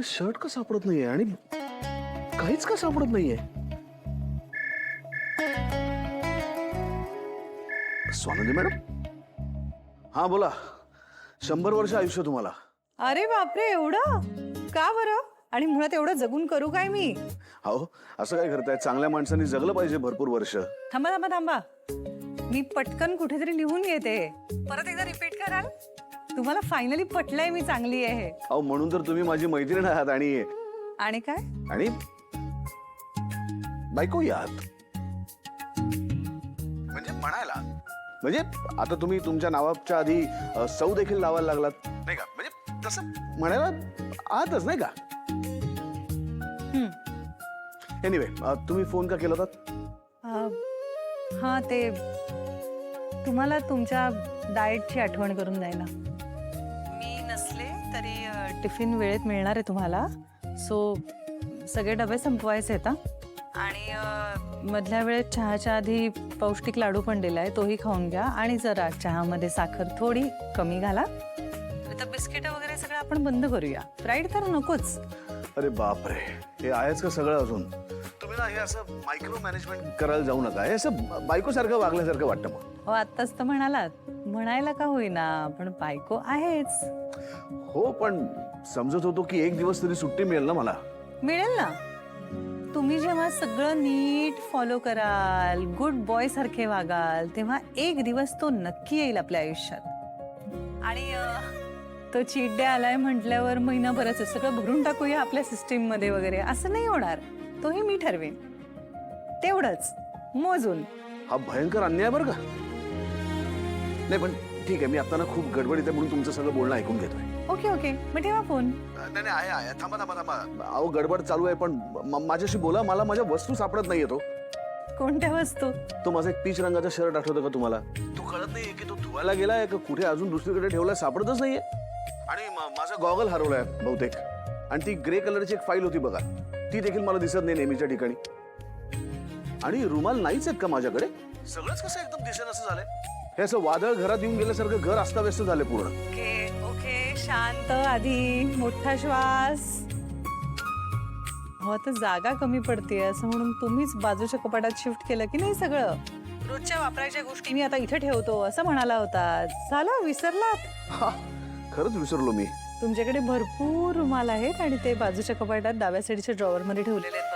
Shirt का सापडत नाहीये आणि काहीच का सापडत नाहीये. स्वानंदी मॅडम, हा बोला. 100 वर्ष आयुष्य तुम्हाला. अरे बापरे, एवढं का बरं? आणि मुळात एवढं जगून करू काय मी? हो, असं काय करताय? चांगल्या माणसांनी जगलं पाहिजे भरपूर वर्ष. थांबा थांबा थांबा, मी पटकन कुठेतरी लिहून घेते. परत एकदा रिपीट कराल? तुम्हाला फायनली पटलंय मी चांगली आहे. अहो, म्हणून तर तुम्ही माझी मैत्रीण आहात. आणि काय? आणि बायको आहात. म्हणजे म्हणायला, म्हणजे आता तुम्ही तुमच्या नावाच्या आधी सौ देखील लावायला लागलात नाही का? म्हणजे तसं म्हणायला आहातच नाही का? एनिवे, तुम्ही फोन का केला होता? हा, ते तुम्हाला तुमच्या डाएटची आठवण करून द्यायला. मी नसले तरी टिफिन वेळेत मिळणार आहे तुम्हाला. सो सगळे डबे संपवायचे आहेत. आणि मधल्या वेळेत चहाच्या आधी पौष्टिक लाडू पण दिलाय, तोही खाऊन घ्या. आणि जरा चहामध्ये साखर थोडी कमी घाला. आता बिस्किट वगैरे सगळं आपण बंद करूया. फ्राईड तर नकोच. अरे बापरे, हे आहेच का सगळं अजून? तुम्ही ना हे असं मायक्रो मॅनेजमेंट करायला जाऊ नका. हे असं बायकोसारखं वागल्यासारखं वाटतं मग. हो, आत्ताच तर म्हणालात, म्हणायला का होईना पण बायको आहेच. हो, पण समजत होतो की एक दिवस तरी सुट्टी मिळेल ना मला. मिळेल ना. तुम्ही जेव्हा सगळं नीट फॉलो कराल, गुड बॉय सारखे वागाल, तेव्हा एक दिवस तो नक्की येईल आपल्या आयुष्यात. आणि तो चीट डे आलाय म्हटल्यावर महिनाभरच सगळं भरून टाकूया आपल्या सिस्टीम मध्ये वगैरे, असं नाही होणार. तोही मी ठरवेन. तेवढंच मोजून. हा भयंकर अन्याय बरं का. नाही पण ठीक आहे, मी आता ना खूप गडबडीत आहे म्हणून तुमचं सगळं बोलणं ऐकून घेतोय. ओके ओके, मग ठेवा फोन. नाही नाही, आहे. थांबा थांबा थांबा. अहो, गडबड चालू आहे, पण माझ्याशी बोला. मला माझ्या वस्तू सापडत नाहीये. कोणत्या वस्तू? तो माझा एक पीच रंगाचा शर्ट आठवतो का तुम्हाला? तो कळत नाहीये की तो धुवायला गेलाय का कुठे अजून दुसरीकडे ठेवलाय, सापडतच नाहीये. आणि माझा गॉगल हरवलाय बहुतेक. आणि ती ग्रे कलरची एक फाईल होती बघा, ती देखील मला दिसत नाही नेहमीच्या ठिकाणी. आणि रुमाल नाहीच आहेत का माझ्याकडे? सगळंच कसं एकदम दिसेन असं झालंय. हे असं वादळ घरात येऊन गेल्यासारखं घर अस्ताव्यस्त झालंय पूर्ण. ओके ओके, शांत. आधी मोठा श्वास. हो, तर जागा कमी पडते असं म्हणून तुम्हीच बाजूच्या कपाटात शिफ्ट केलं की नाही सगळं? रोजच्या वापरायच्या गोष्टी मी आता इथे ठेवतो असं म्हणाला होता. झालं, विसरलात? हा, खरंच विसरलो मी. तुमच्याकडे भरपूर रुमाल आहेत आणि ते बाजूच्या कपाटात डाव्या साईडच्या ड्रॉवर मध्ये ठेवलेले आहेत.